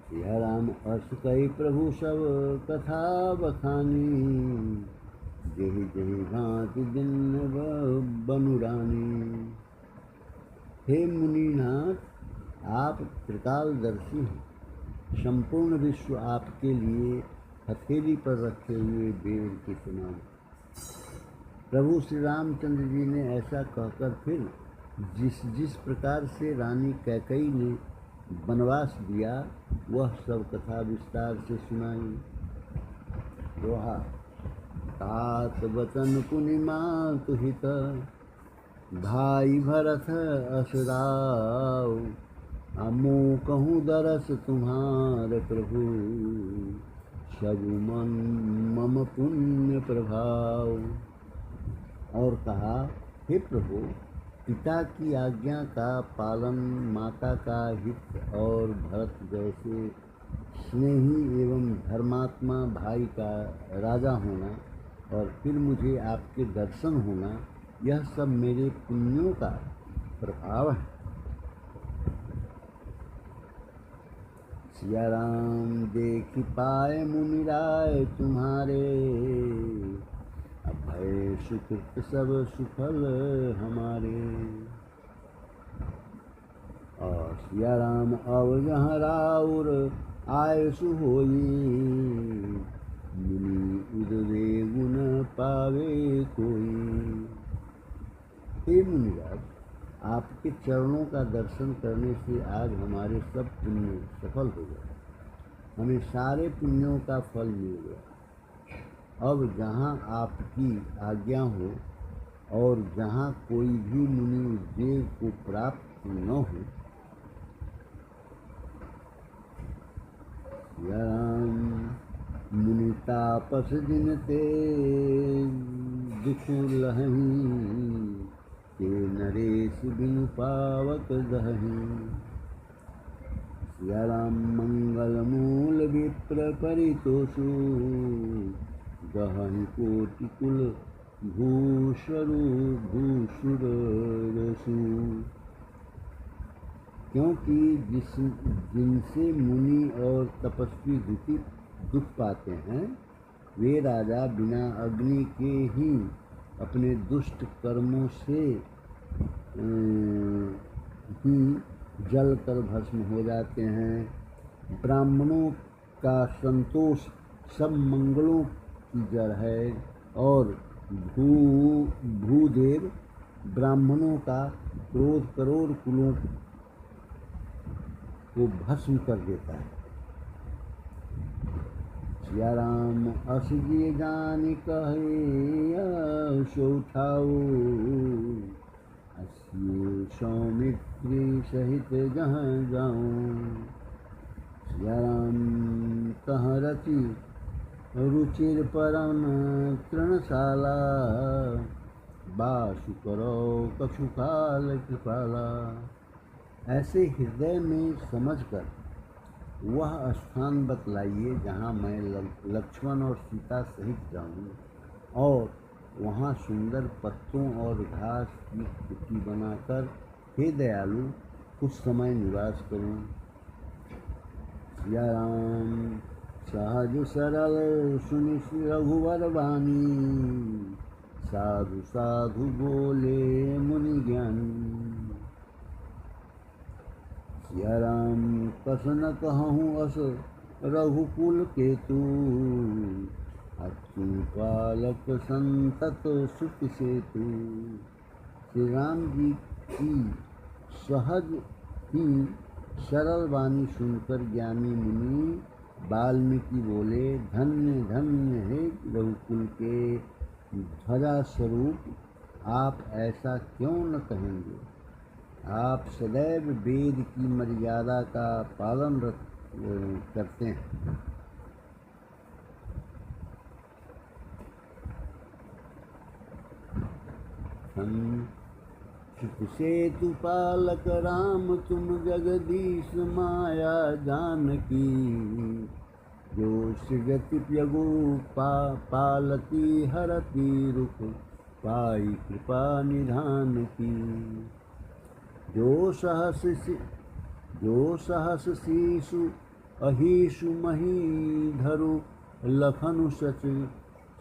सिया राम अस कई प्रभु सब कथा बखानी, जही जही भांति दिन बनुरानी। हे मुनिनाथ, आप त्रिकालदर्शी हैं, संपूर्ण विश्व आपके लिए हथेली पर रखे हुए वेद के समान। प्रभु श्री रामचंद्र जी ने ऐसा कहकर फिर जिस प्रकार से रानी कैकेयी ने वनवास दिया वह सब कथा विस्तार से सुनाई। दोहा। तात वचन पुनिमात हित, भाई भरत असुराव। अमो कहूँ दरस तुम्हार प्रभु, सब मन मम पुण्य प्रभाव। और कहा, हे प्रभु, पिता की आज्ञा का पालन, माता का हित और भरत जैसे स्नेही एवं धर्मात्मा भाई का राजा होना और फिर मुझे आपके दर्शन होना, यह सब मेरे पुण्यों का प्रभाव है। सिया राम देख पाए मुनि राय तुम्हारे, अभय सुकृत सब सुफल हमारे। और सिया राम अब जहाँ राउर आय सुहोई, मुनि उदरे गुण पावे कोई। हे मुनिराज, आपके चरणों का दर्शन करने से आज हमारे सब पुण्य सफल हो गए, हमें सारे पुण्यों का फल मिल गया। अब जहाँ आपकी आज्ञा हो और जहाँ कोई भी मुनि उद्योग को प्राप्त न हो, राम मुनि तापस दिन ते दुख लहहीं, के नरेश बिनु पावक दहहीं। सिया राम मंगल मूल विप्र परितोषु, दहहीं कोटि कुल भूषरु भूषुर रसु। क्योंकि जिनसे मुनि और तपस्वी दुख पाते हैं, वे राजा बिना अग्नि के ही अपने दुष्ट कर्मों से ही जलकर भस्म हो जाते हैं। ब्राह्मणों का संतोष सब मंगलों की जड़ है और भूदेव ब्राह्मणों का क्रोध करोड़ कुलों को भस्म कर देता है। सिया राम अस जिय जानि कहे सो उठाओ, असिए सौमित्री सहित जहाँ जाऊँ। सिया राम कहाँ रचि रुचिर परम तृणशाला, बासु करो कछु काल कृपाला। ऐसे हृदय में समझकर वह स्थान बतलाइए जहाँ मैं लक्ष्मण और सीता सहित जाऊँ और वहाँ सुंदर पत्तों और घास की कुटी बनाकर हे दयालु कुछ समय निवास करूँ। सिया राम सहज सरल सुनि रघुवर वाणी, साधु साधु बोले मुनि ज्ञानी। सिया राम कस न कहूँ अस रघुकुल केतु, अतु पालक संतत सुख सेतु। श्री राम जी की सहज ही सरल वाणी सुनकर ज्ञानी मुनि वाल्मीकि बोले, धन्य धन्य हे रघुकुल के ध्वजा स्वरूप, आप ऐसा क्यों न कहेंगे। आप सदैव वेद की मर्यादा का पालन करते हैं। सुख सेतु पालक राम तुम जगदीश माया जानकी, जो सृजति प्यगु पालती हरति रुख पाई कृपा निधान की। जो सहस शीशु अहिषु मही धरु लखनु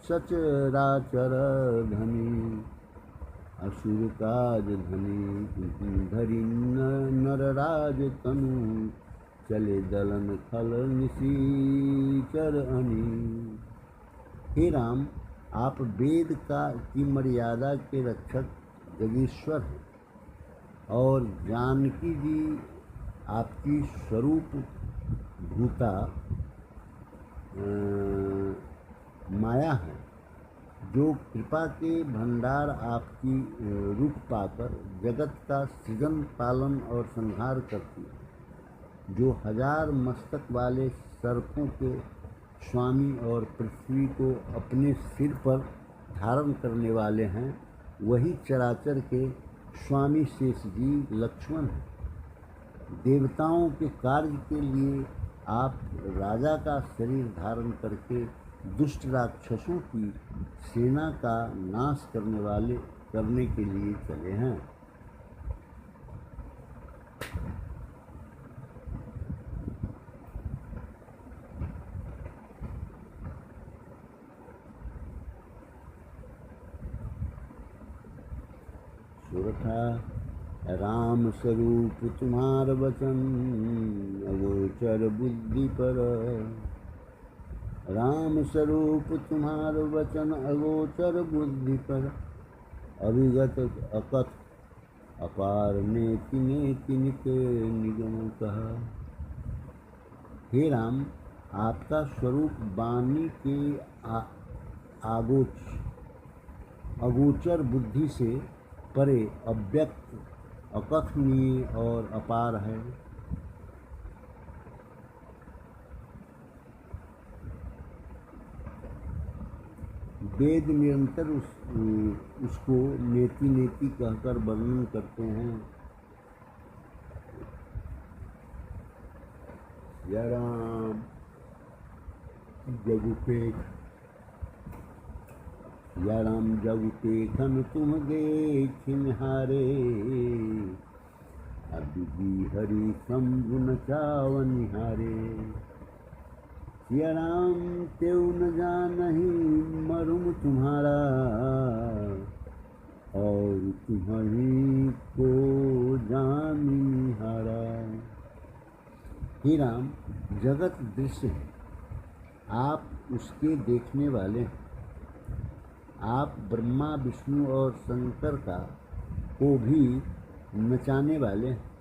सचराचर धनी। असुर काज धनी धरि नरराज तनु चले दलन खल निशीचर अनी। हे राम, आप वेद की मर्यादा के रक्षक जगीश्वर हैं और जानकी जी आपकी स्वरूप भूता माया है, जो कृपा के भंडार आपकी रूप पाकर जगत का सृजन पालन और संहार करती है। जो 1000 मस्तक वाले सर्पों के स्वामी और पृथ्वी को अपने सिर पर धारण करने वाले हैं, वही चराचर के स्वामी शेष जी लक्ष्मण हैं। देवताओं के कार्य के लिए आप राजा का शरीर धारण करके दुष्ट राक्षसों की सेना का नाश करने के लिए चले हैं। सुरथा राम स्वरूप तुम्हार वचन अगोचर बुद्धि पर। राम स्वरूप तुम्हार वचन अगोचर बुद्धि पर। अविगत अकथ अपार नेति नेति नित निगम कहा। हे राम, आपका स्वरूप वाणी के अगोचर बुद्धि से परे अव्यक्त अकथनीय और अपार है। वेद निरंतर उसको नेति नेति कहकर वर्णन करते हैं। या राम जगुपेख, या राम जगुपेखन तुम देख निहारे। अभी हरि शंभु न चाव निहारे। या राम तेउ न जानहि मरुम तुम्हारा, और तुम्हीं को जान निहारा। हे राम, जगत दृश्य है, आप उसके देखने वाले हैं। आप ब्रह्मा विष्णु और शंकर को भी नचाने वाले हैं।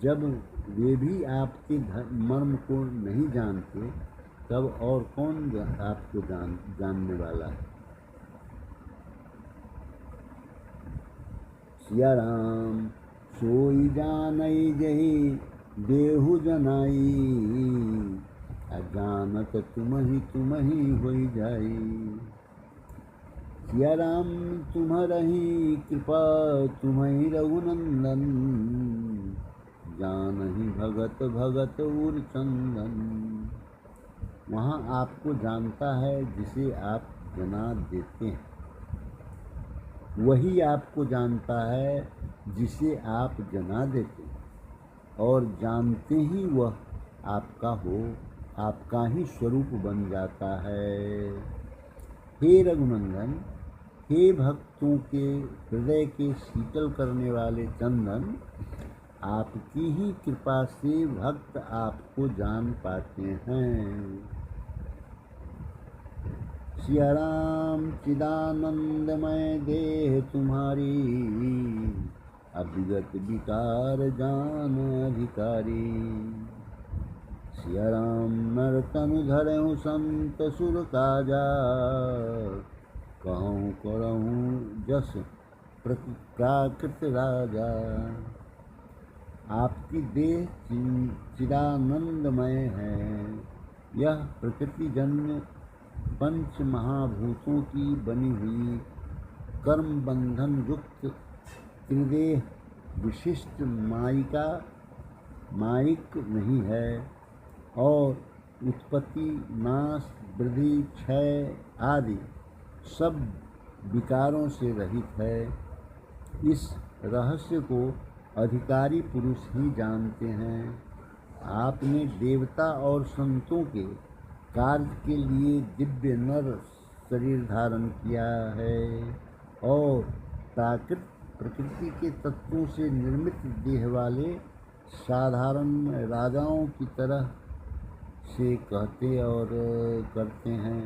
जब वे भी आपके मर्म को नहीं जानते, तब और कौन आपको जानने वाला है। सिया राम सोई जानई जही देहु जनाई। अजानत तुम ही होई जाई। सिया राम तुम्हारी कृपा तुम्हि रघुनंदन। जानहि भगत भगत उर चंदन। वहाँ आपको जानता है जिसे आप जना देते हैं, वही आपको जानता है जिसे आप जना देते हैं, और जानते ही वह आपका ही स्वरूप बन जाता है। हे रघुनंदन, हे भक्तों के हृदय के शीतल करने वाले चंदन, आपकी ही कृपा से भक्त आपको जान पाते हैं। सिया राम चिदानंदमय देह तुम्हारी। अविगत विकार जान अधिकारी। सिया राम नर तनु धरहु संत सुर काजा। कहूँ करहूँ जस प्राकृत राजा। आपकी देह चिदानंदमय है। यह प्रकृति जन्य पंच महाभूतों की बनी हुई कर्म बंधन युक्त त्रिदेह विशिष्ट मायिक नहीं है, और उत्पत्ति, नाश, वृद्धि, क्षय आदि सब विकारों से रहित है। इस रहस्य को अधिकारी पुरुष ही जानते हैं। आपने देवता और संतों के कार्य के लिए दिव्य नर शरीर धारण किया है और प्राकृत प्रकृति के तत्वों से निर्मित देह वाले साधारण राजाओं की तरह से कहते और करते हैं।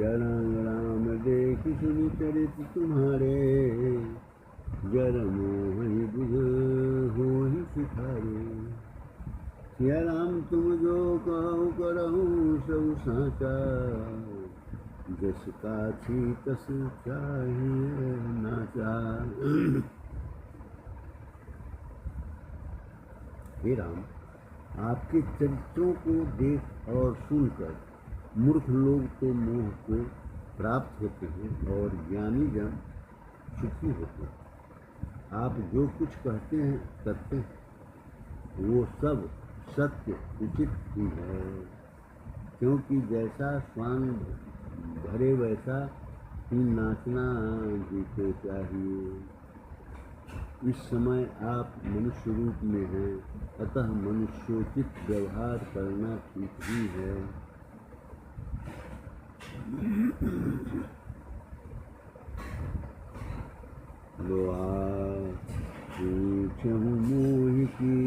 राम देख सुनि चरित तुम्हारे, जर मोहि बुझ होहि सिखारे। सिया राम तुम जो कहो करहु सब साचा, जस काछी तस चाहिए नाचा। हे राम, आपके चरित्रों को देख और सुनकर मूर्ख लोग तो मोह को प्राप्त होते हैं और ज्ञानी जन सुखी होते हैं। आप जो कुछ कहते हैं करते हैं वो सब सत्य उचित ही है, क्योंकि जैसा स्वांग भरे वैसा ही नाचना जी को चाहिए। इस समय आप मनुष्य रूप में हैं, अतः मनुष्योचित व्यवहार करना ठीक ही है। पूछहु मोहि की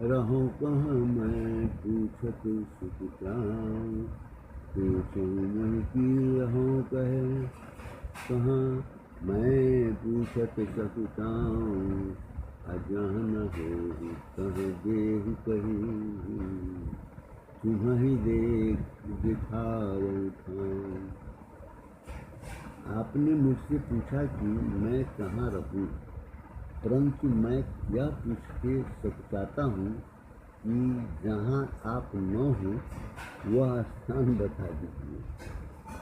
रहूं कहाँ मैं पूछत सुख प्राण। पूछहु मोहि की रहूं कहे कहाँ मैं पूछत सुख प्राण। अजान हो कह देहु कहीं, तुम्हें देख दिखाऊं ठाऊं। आपने मुझसे पूछा कि मैं कहाँ रहूं, परंतु मैं यह पूछ के सकता हूँ कि जहाँ आप न हो वह स्थान बता दीजिए,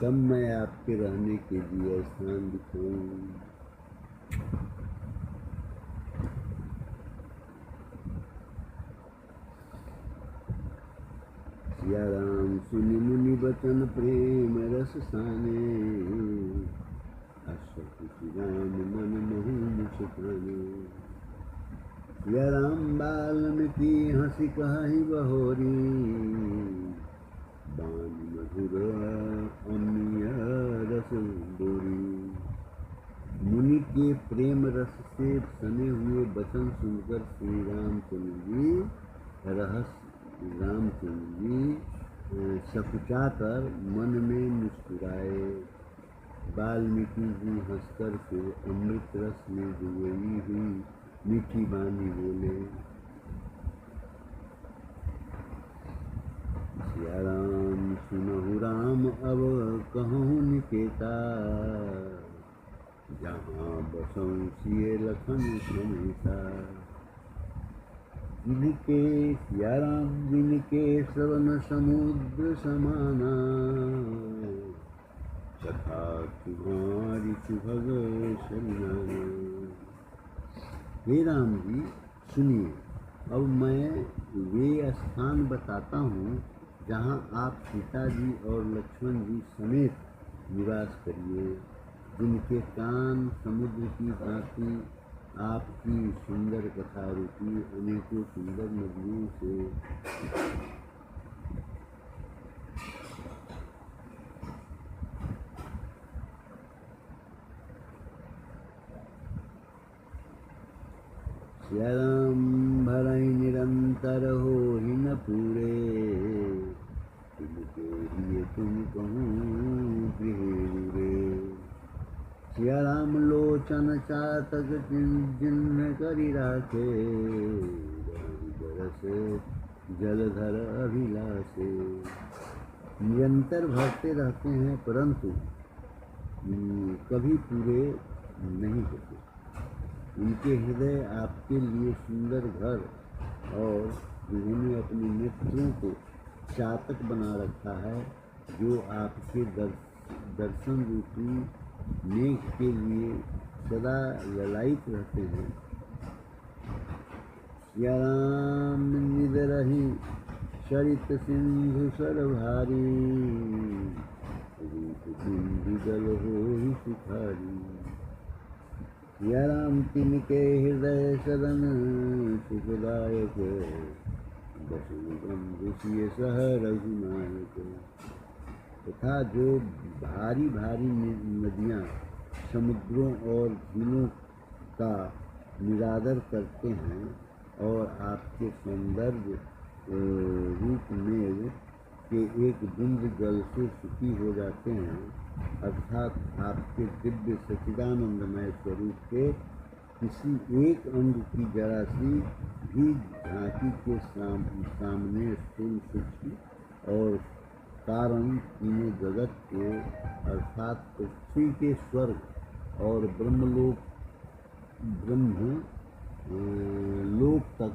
तब मैं आपके रहने के लिए स्थान दिखाऊं। सिया राम सुनि मुनि बचन प्रेम रस साने। अश्वति राम मन मोहि मुस्काने। सिया राम वाल्मीकि हंसी कहि बहोरी, बान मधुर अमिय रस बोरी। मुनि के प्रेम रस से सने हुए वचन सुनकर श्री रामचंद्र जी सकुचाकर मन में मुस्कुराए। वाल्मीकि जी हंसकर के अमृत रस में डुबोई हुई मीठी बानी बोले। सिया राम सुनहु राम अब कहूँ निकेता, जहाँ बसौं सिए लखन समेता। जिनके सिया राम जिनके श्रवण समुद्र समाना, कथा तुम्हारी सुभग सरिनाना। हे राम जी सुनिए, अब मैं वे स्थान बताता हूँ जहाँ आप सीता जी और लक्ष्मण जी समेत निवास करिए। जिनके कान समुद्र की भांति आपकी सुंदर कथा रूपी अनेकों सुंदर नदियों से श्याम भरई निरंतर हो ही न पूरे, तिनके लिए तुम कहूँ गृह। सिया राम लोचन चातक जिन्न करी राखे, बरस जलधर अभिलाषे। निरंतर भरते रहते हैं परंतु कभी पूरे नहीं होते। उनके हृदय आपके लिए सुंदर घर और उन्होंने अपने नेत्रों को चातक बना रखा है, जो आपके दर्शन रूपी मेघ के लिए सदा ललायित रहते हैं। सिया राम निध रही सरित सिंधु सरभारी, रूप बिंदु दल हो ही सुखारी। सिया राम तिनके हृदय सदन सुखदायक, बसु गंभीर सह रघुनायक। तथा जो भारी भारी नदियाँ समुद्रों और झीलों का निरादर करते हैं और आपके सौंदर्य रूप मेघ के एक बूंद जल से सुखी हो जाते हैं, अर्थात आपके दिव्य सच्चिदानंदमय स्वरूप के किसी एक अंग की जरा सी भी झांकी के सामने स्थूल सूक्ष्म और कारण तीनों जगत के अर्थात पृथ्वी के स्वर्ग और ब्रह्म लोक तक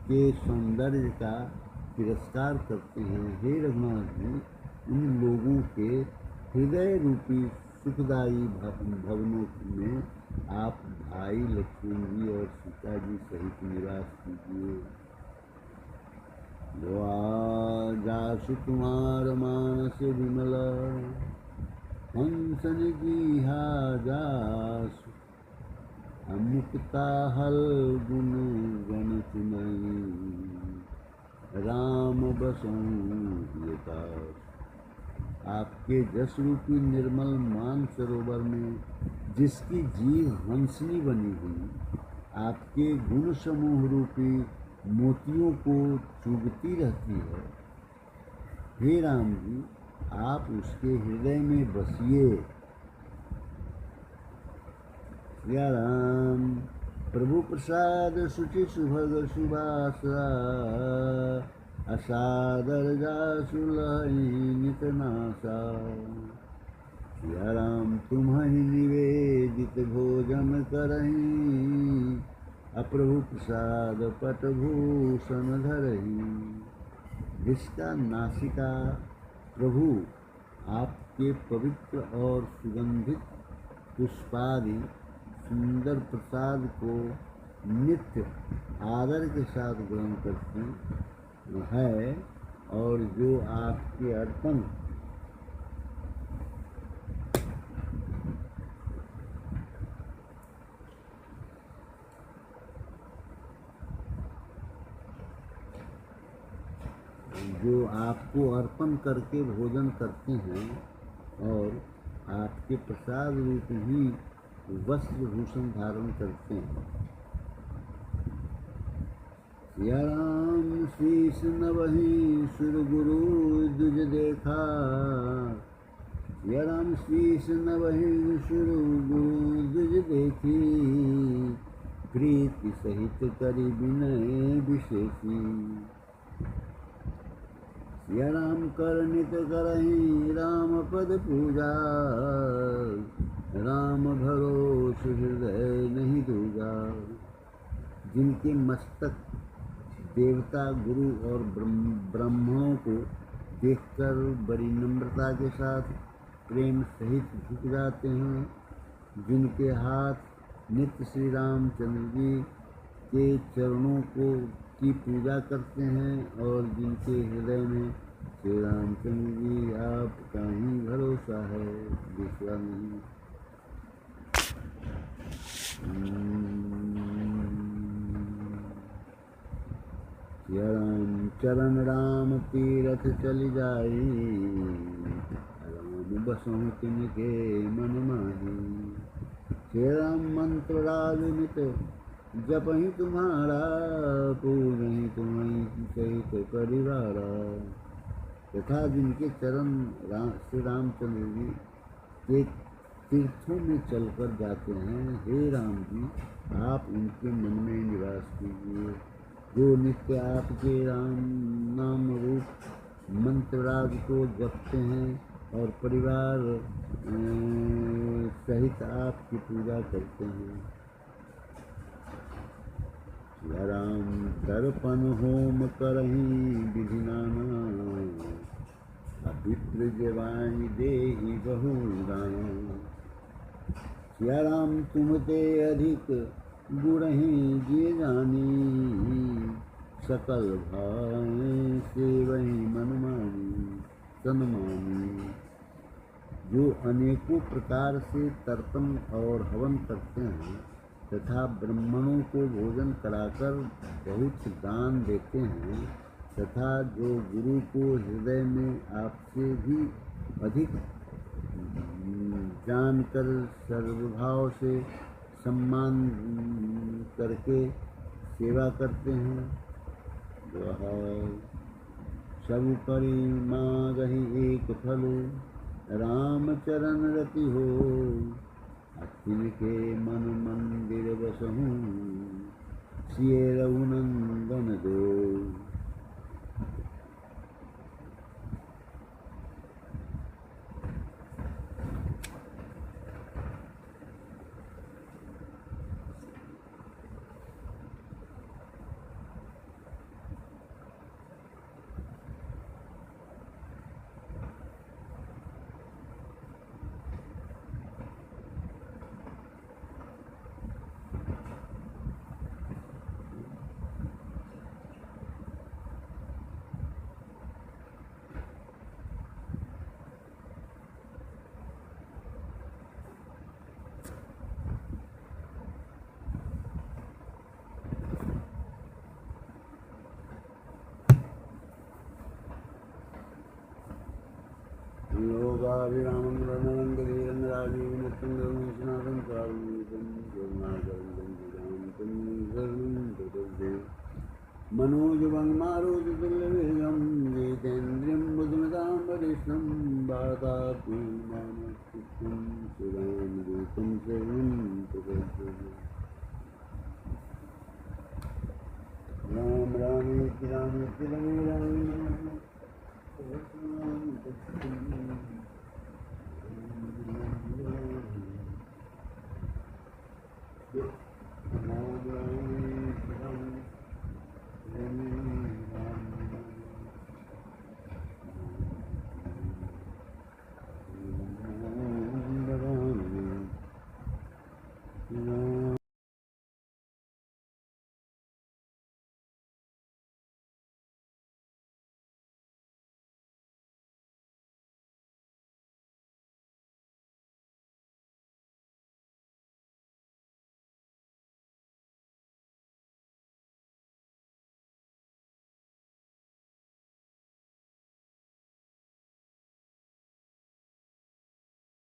के सौंदर्य का तिरस्कार करते हैं। हे रघुनाथ जी, इन लोगों के हृदय रूपी सुखदायी भवनों में आप भाई लक्ष्मण जी और सीता जी सहित निवास कीजिए। जासु कुमार मानस विमल, हंसन जी हा जासु। अमुक्ता हल गुण गण चुनई, राम बसंता। आपके जस रूपी निर्मल मान सरोवर में जिसकी जीव हंसनी बनी हुई, आपके गुण समूह रूपी मोतियों को चुभती रहती है। हे राम जी, आप उसके हृदय में बसिए। सिया राम प्रभु प्रसाद सुचि सुभग सुबासा, असादर जासु लहि नित नासा। सिया राम तुम्हि निवेदित भोजन करहि, अप्रभु प्रसाद पटभूषण धरहि। जिसका नासिका प्रभु आपके पवित्र और सुगंधित पुष्पादि सुंदर प्रसाद को नित्य आदर के साथ ग्रहण करते है, और जो आपके अर्पण जो आपको अर्पण करके भोजन करते हैं और आपके प्रसाद रूप ही वस्त्र भूषण धारण करते हैं। सिया राम शीस नवहि सुर गुरु दुज देखा, सिया राम शीस नवहि सुर गुरु दुज देखी। प्रीति सहित करि विनय विशेषी, सिया राम कर नित करहि राम पद पूजा। राम भरोस हृदय नहीं दूजा। जिनके मस्तक देवता गुरु और ब्राह्मणों को देखकर बड़ी नम्रता के साथ प्रेम सहित झुक जाते हैं, जिनके हाथ नित्य श्री रामचंद्र जी के चरणों की पूजा करते हैं और जिनके हृदय में श्री रामचंद्र जी आपका ही भरोसा है, दूसरा नहीं। या राम चरण राम तीरथ चल जाई, राम बसहु तिनके मन माही। श्री राम मंत्र राजनित जपहि तुम्हारा, पूजहि तुम्हें सहित परिवारा। तथा जिनके चरण श्री रामचंद्र जी के तीर्थों में चलकर जाते हैं, हे राम जी आप उनके मन में निवास कीजिए। जो नित्य आपके राम नाम रूप मंत्रराज को जपते हैं और परिवार सहित आपकी पूजा करते हैं। या राम दर्पण होम करहि विधि नाना, अभिप्र जवानी देहि बहु दाना। या राम तुम ते अधिक गुणहि जिय जानी, सकल भाई सेवहि मन मानी सन्मानी। जो अनेकों प्रकार से तर्पण और हवन करते हैं तथा ब्राह्मणों को भोजन कराकर बहुत दान देते हैं, तथा जो गुरु को हृदय में आपसे भी अधिक जानकर सर्वभाव से सम्मान करके सेवा करते हैं, वह सब करि मागहि एक फल, राम चरण रति हो तिनके मन मंदिर बसहु, सिय रघुनंदन दो। योगाभिरामं रणरङ्गधीरं राजीवमुक्तं गगनसनाथं कारुणिकं करुणाकरं शान्तं शरणं प्रपद्ये। मनोजवं मारुततुल्यवेगं जितेन्द्रियं बुद्धिमतां वरिष्ठं, वातात्मं मानसपुत्रं सुरानुरूपं शरणं प्रपद्ये। राम रामेति रामेति रमे रामे